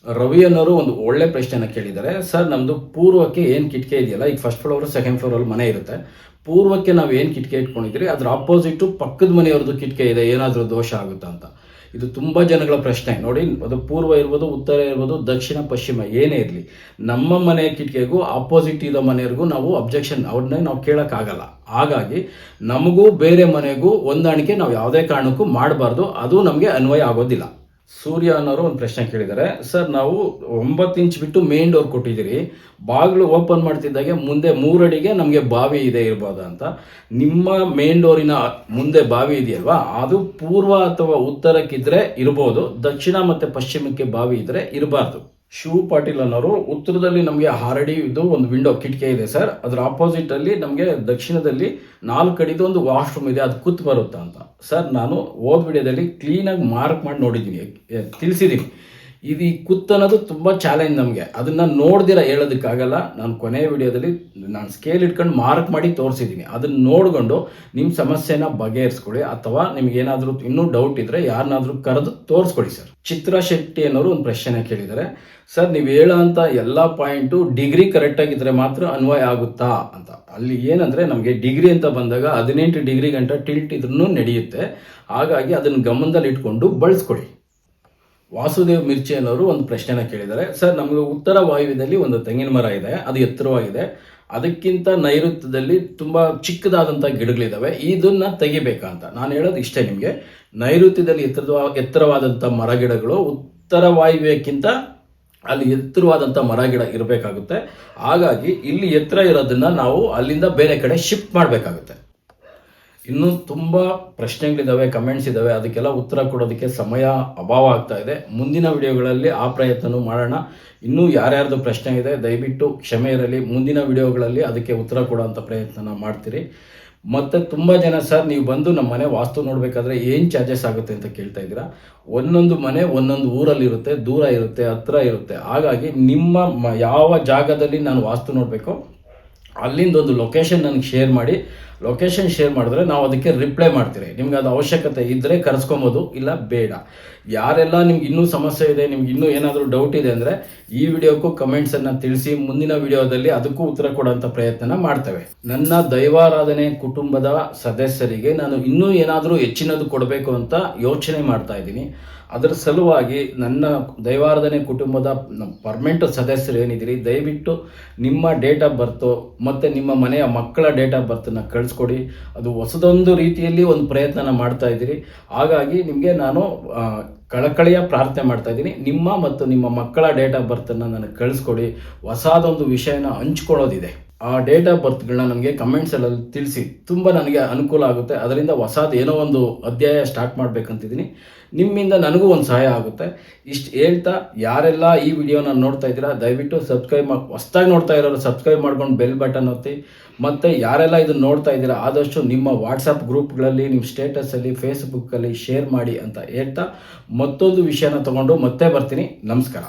ರವಿ ಅನ್ನೋರು ಒಂದು ಒಳ್ಳೆ ಪ್ರಶ್ನೆನ ಕೇಳಿದ್ದಾರೆ. ಸರ್ ನಮ್ಮದು ಪೂರ್ವಕ್ಕೆ ಏನು ಕಿಟಕಿ ಇದೆಯಲ್ಲ, ಈಗ ಫಸ್ಟ್ ಫ್ಲೋರ್ ಸೆಕೆಂಡ್ ಫ್ಲೋರಲ್ಲಿ ಮನೆ ಇರುತ್ತೆ, ಪೂರ್ವಕ್ಕೆ ನಾವು ಏನು ಕಿಟಕಿ ಇಟ್ಕೊಂಡಿದ್ರಿ ಅದ್ರ ಆಪೋಸಿಟ್ ಪಕ್ಕದ ಮನೆಯವ್ರದ್ದು ಕಿಟಕಿ ಇದೆ, ಏನಾದರೂ ದೋಷ ಆಗುತ್ತಾ ಅಂತ. ಇದು ತುಂಬ ಜನಗಳ ಪ್ರಶ್ನೆ. ನೋಡಿ, ಅದು ಪೂರ್ವ ಇರ್ಬೋದು, ಉತ್ತರ ಇರ್ಬೋದು, ದಕ್ಷಿಣ, ಪಶ್ಚಿಮ ಏನೇ ಇರಲಿ, ನಮ್ಮ ಮನೆ ಕಿಟಕಿಗೂ ಆಪೋಸಿಟ್ ಇರೋ ಮನೆಯವ್ರಿಗೂ ನಾವು ಅಬ್ಜೆಕ್ಷನ್, ಅವ್ರನ್ನೇ ನಾವು ಕೇಳೋಕ್ಕಾಗಲ್ಲ. ಹಾಗಾಗಿ ನಮಗೂ ಬೇರೆ ಮನೆಗೂ ಹೊಂದಾಣಿಕೆ ನಾವು ಯಾವುದೇ ಕಾರಣಕ್ಕೂ ಮಾಡಬಾರ್ದು, ಅದು ನಮಗೆ ಅನ್ವಯ ಆಗೋದಿಲ್ಲ. ಸೂರ್ಯ ಅನ್ನೋರು ಒಂದು ಪ್ರಶ್ನೆ ಕೇಳಿದ್ದಾರೆ. ಸರ್ ನಾವು 9 ಇಂಚ್ ಬಿಟ್ಟು ಮೇನ್ ಡೋರ್ ಕೊಟ್ಟಿದ್ದೀರಿ, ಬಾಗಿಲು ಓಪನ್ ಮಾಡ್ತಿದ್ದಾಗೆ ಮುಂದೆ 3 ಅಡಿಗೆ ನಮಗೆ ಬಾವಿ ಇದೆ ಇರ್ಬೋದಾ ಅಂತ. ನಿಮ್ಮ ಮೇನ್ ಡೋರಿನ ಮುಂದೆ ಬಾವಿ ಇದೆಯಲ್ವಾ, ಅದು ಪೂರ್ವ ಅಥವಾ ಉತ್ತರಕ್ಕಿದ್ರೆ ಇರ್ಬೋದು, ದಕ್ಷಿಣ ಮತ್ತು ಪಶ್ಚಿಮಕ್ಕೆ ಬಾವಿ ಇದ್ರೆ ಇರಬಾರ್ದು. ಶಿವ ಪಾಟೀಲ್ ಅನ್ನೋರು, ಉತ್ತರದಲ್ಲಿ ನಮಗೆ 6 ಅಡಿ ಇದು ಒಂದು ವಿಂಡೋ ಕಿಟಕಿ ಇದೆ ಸರ್, ಅದ್ರ ಆಪೋಸಿಟ್ ಅಲ್ಲಿ ನಮಗೆ ದಕ್ಷಿಣದಲ್ಲಿ 4 ಅಡಿದು ಒಂದು ವಾಶ್ರೂಮ್ ಇದೆ, ಅದು ಕೂತ್ ಬರುತ್ತಾ ಅಂತ. ಸರ್ ನಾನು ಓದ್ ವಿಡಿಯೋದಲ್ಲಿ ಕ್ಲೀನಾಗಿ ಮಾರ್ಕ್ ಮಾಡಿ ನೋಡಿದ್ದೀನಿ, ತಿಳಿಸಿದ್ದೀನಿ. ಇದು ಈ ಕುತ್ತು ಅನ್ನೋದು ತುಂಬ ಚಾಲೆಂಜ್ ನಮಗೆ, ಅದನ್ನು ನೋಡ್ದಿರ ಹೇಳೋದಕ್ಕಾಗಲ್ಲ. ನಾನು ಕೊನೆಯ ವಿಡಿಯೋದಲ್ಲಿ ನಾನು ಸ್ಕೇಲ್ ಇಟ್ಕೊಂಡು ಮಾರ್ಕ್ ಮಾಡಿ ತೋರಿಸಿದ್ದೀನಿ. ಅದನ್ನು ನೋಡಿಕೊಂಡು ನಿಮ್ಮ ಸಮಸ್ಯೆನ ಬಗೆಹರಿಸ್ಕೊಳ್ಳಿ, ಅಥವಾ ನಿಮ್ಗೇನಾದರೂ ಇನ್ನೂ ಡೌಟ್ ಇದ್ದರೆ ಯಾರನ್ನಾದರೂ ಕರೆದು ತೋರಿಸ್ಕೊಡಿ ಸರ್. ಚಿತ್ರ ಶೆಟ್ಟಿ ಅನ್ನೋರು ಒಂದು ಪ್ರಶ್ನೆ ಕೇಳಿದ್ದಾರೆ. ಸರ್ ನೀವು ಹೇಳೋ ಅಂತ ಎಲ್ಲ ಪಾಯಿಂಟು ಡಿಗ್ರಿ ಕರೆಕ್ಟಾಗಿದ್ದರೆ ಮಾತ್ರ ಅನ್ವಯ ಆಗುತ್ತಾ ಅಂತ. ಅಲ್ಲಿ ಏನಂದರೆ ನಮಗೆ ಡಿಗ್ರಿ ಅಂತ ಬಂದಾಗ 18 ಡಿಗ್ರಿ ಗಂಟ ಟಿಲ್ಟ್ ಇದ್ರೂ ನಡೆಯುತ್ತೆ. ಹಾಗಾಗಿ ಅದನ್ನು ಗಮನದಲ್ಲಿ ಇಟ್ಕೊಂಡು ಬಳಸ್ಕೊಡಿ. ವಾಸುದೇವ್ ಮಿರ್ಚಿ ಅನ್ನೋರು ಒಂದು ಪ್ರಶ್ನೆನ ಕೇಳಿದ್ದಾರೆ. ಸರ್ ನಮಗೆ ಉತ್ತರ ವಾಯುವ್ಯದಲ್ಲಿ ಒಂದು ತೆಂಗಿನ ಮರ ಇದೆ, ಅದು ಎತ್ತರವಾಗಿದೆ, ಅದಕ್ಕಿಂತ ನೈಋತ್ಯದಲ್ಲಿ ತುಂಬ ಚಿಕ್ಕದಾದಂಥ ಗಿಡಗಳಿದ್ದಾವೆ, ಇದನ್ನ ತೆಗಿಬೇಕಂತ. ನಾನು ಹೇಳೋದು ಇಷ್ಟೇ ನಿಮಗೆ, ನೈಋತ್ಯದಲ್ಲಿ ಎತ್ತರವಾದಂಥ ಮರ ಗಿಡಗಳು ಉತ್ತರ ವಾಯುವ್ಯಕ್ಕಿಂತ ಅಲ್ಲಿ ಎತ್ತರವಾದಂಥ ಮರ ಗಿಡ ಇರಬೇಕಾಗುತ್ತೆ. ಹಾಗಾಗಿ ಇಲ್ಲಿ ಎತ್ತರ ಇರೋದನ್ನ ನಾವು ಅಲ್ಲಿಂದ ಬೇರೆ ಕಡೆ ಶಿಫ್ಟ್ ಮಾಡಬೇಕಾಗುತ್ತೆ. ಇನ್ನೂ ತುಂಬ ಪ್ರಶ್ನೆಗಳಿದ್ದಾವೆ, ಕಮೆಂಟ್ಸ್ ಇದ್ದಾವೆ, ಅದಕ್ಕೆಲ್ಲ ಉತ್ತರ ಕೊಡೋದಕ್ಕೆ ಸಮಯ ಅಭಾವ ಆಗ್ತಾ ಇದೆ. ಮುಂದಿನ ವಿಡಿಯೋಗಳಲ್ಲಿ ಆ ಪ್ರಯತ್ನನೂ ಮಾಡೋಣ. ಇನ್ನೂ ಯಾರ್ಯಾರ್ದು ಪ್ರಶ್ನೆ ಇದೆ ದಯವಿಟ್ಟು ಕ್ಷಮೆ ಇರಲಿ, ಮುಂದಿನ ವಿಡಿಯೋಗಳಲ್ಲಿ ಅದಕ್ಕೆ ಉತ್ತರ ಕೊಡೋಂಥ ಪ್ರಯತ್ನ ಮಾಡ್ತೀರಿ. ಮತ್ತು ತುಂಬ ಜನ ಸರ್ ನೀವು ಬಂದು ನಮ್ಮ ಮನೆ ವಾಸ್ತು ನೋಡಬೇಕಾದ್ರೆ ಏನು ಚಾರ್ಜಸ್ ಆಗುತ್ತೆ ಅಂತ ಕೇಳ್ತಾ ಇದ್ದೀರಾ. ಒಂದೊಂದು ಮನೆ ಒಂದೊಂದು ಊರಲ್ಲಿರುತ್ತೆ, ದೂರ ಇರುತ್ತೆ, ಹತ್ರ ಇರುತ್ತೆ. ಹಾಗಾಗಿ ನಿಮ್ಮ ಯಾವ ಜಾಗದಲ್ಲಿ ನಾನು ವಾಸ್ತು ನೋಡಬೇಕೋ ಅಲ್ಲಿಂದ ಒಂದು ಲೊಕೇಶನ್ ನನಗೆ ಶೇರ್ ಮಾಡಿ. ಲೊಕೇಶನ್ ಶೇರ್ ಮಾಡಿದ್ರೆ ನಾವು ಅದಕ್ಕೆ ರಿಪ್ಲೈ ಮಾಡ್ತೀರಿ. ನಿಮ್ಗೆ ಅದು ಅವಶ್ಯಕತೆ ಇದ್ದರೆ ಕರೆಸ್ಕೊಬೋದು, ಇಲ್ಲ ಬೇಡ. ಯಾರೆಲ್ಲ ನಿಮ್ಗೆ ಇನ್ನೂ ಸಮಸ್ಯೆ ಇದೆ, ನಿಮ್ಗೆ ಇನ್ನೂ ಏನಾದರೂ ಡೌಟ್ ಇದೆ ಅಂದರೆ ಈ ವಿಡಿಯೋಕ್ಕೂ ಕಮೆಂಟ್ಸನ್ನು ತಿಳಿಸಿ. ಮುಂದಿನ ವಿಡಿಯೋದಲ್ಲಿ ಅದಕ್ಕೂ ಉತ್ತರ ಕೊಡೋಂಥ ಪ್ರಯತ್ನ ಮಾಡ್ತೇವೆ. ನನ್ನ ದೈವಾರಾಧನೆ ಕುಟುಂಬದ ಸದಸ್ಯರಿಗೆ ನಾನು ಇನ್ನೂ ಏನಾದರೂ ಹೆಚ್ಚಿನದು ಕೊಡಬೇಕು ಅಂತ ಯೋಚನೆ ಮಾಡ್ತಾ ಇದ್ದೀನಿ. ಅದರ ಸಲುವಾಗಿ ನನ್ನ ದೈವಾರಾಧನೆ ಕುಟುಂಬದ ಪರ್ಮನೆಂಟ್ ಸದಸ್ಯರು ಏನಿದ್ದೀರಿ, ದಯವಿಟ್ಟು ನಿಮ್ಮ ಡೇಟ್ ಆಫ್ ಬರ್ತು ಮತ್ತು ನಿಮ್ಮ ಮನೆಯ ಮಕ್ಕಳ ಡೇಟ್ ಆಫ್ ಬರ್ತನ್ನು ಕಳಿಸ್ಕೊಡಿ. ಅದು ಹೊಸದೊಂದು ರೀತಿಯಲ್ಲಿ ಒಂದು ಪ್ರಯತ್ನ ಮಾಡ್ತಾ ಇದ್ದೀರಿ. ಹಾಗಾಗಿ ನಿಮಗೆ ನಾನು ಕಳಕಳಿಯ ಪ್ರಾರ್ಥನೆ ಮಾಡ್ತಾ ಇದ್ದೀನಿ, ನಿಮ್ಮ ಮತ್ತು ನಿಮ್ಮ ಮಕ್ಕಳ ಡೇಟ್ ಆಫ್ ಬರ್ತನ್ನು ನನಗೆ ಕಳಿಸ್ಕೊಡಿ. ಹೊಸದೊಂದು ವಿಷಯನ ಹಂಚ್ಕೊಳ್ಳೋದಿದೆ. ಆ ಡೇಟ್ ಆಫ್ ಬರ್ತ್ಗಳನ್ನ ನನಗೆ ಕಮೆಂಟ್ಸಲ್ಲಿ ತಿಳಿಸಿ, ತುಂಬ ನನಗೆ ಅನುಕೂಲ ಆಗುತ್ತೆ. ಅದರಿಂದ ಹೊಸದು ಏನೋ ಒಂದು ಅಧ್ಯಾಯ ಸ್ಟಾರ್ಟ್ ಮಾಡಬೇಕಂತಿದ್ದೀನಿ. ನಿಮ್ಮಿಂದ ನನಗೂ ಒಂದು ಸಹಾಯ ಆಗುತ್ತೆ. ಇಷ್ಟು ಹೇಳ್ತಾ ಯಾರೆಲ್ಲ ಈ ವಿಡಿಯೋನ ನೋಡ್ತಾ ಇದ್ದೀರಾ ದಯವಿಟ್ಟು ಸಬ್ಸ್ಕ್ರೈಬ್ ಮಾಡಿ, ಹೊಸ್ದಾಗಿ ನೋಡ್ತಾ ಇರೋರು ಸಬ್ಸ್ಕ್ರೈಬ್ ಮಾಡ್ಕೊಂಡು ಬೆಲ್ ಬಟನ್ ಒತ್ತಿ. ಮತ್ತು ಯಾರೆಲ್ಲ ಇದನ್ನು ನೋಡ್ತಾ ಇದ್ದೀರಾ ಆದಷ್ಟು ನಿಮ್ಮ ವಾಟ್ಸಪ್ ಗ್ರೂಪ್ಗಳಲ್ಲಿ, ನಿಮ್ಮ ಸ್ಟೇಟಸಲ್ಲಿ, ಫೇಸ್ಬುಕ್ಕಲ್ಲಿ ಶೇರ್ ಮಾಡಿ ಅಂತ ಹೇಳ್ತಾ ಮತ್ತೊಂದು ವಿಷಯನ ತಗೊಂಡು ಮತ್ತೆ ಬರ್ತೀನಿ. ನಮಸ್ಕಾರ.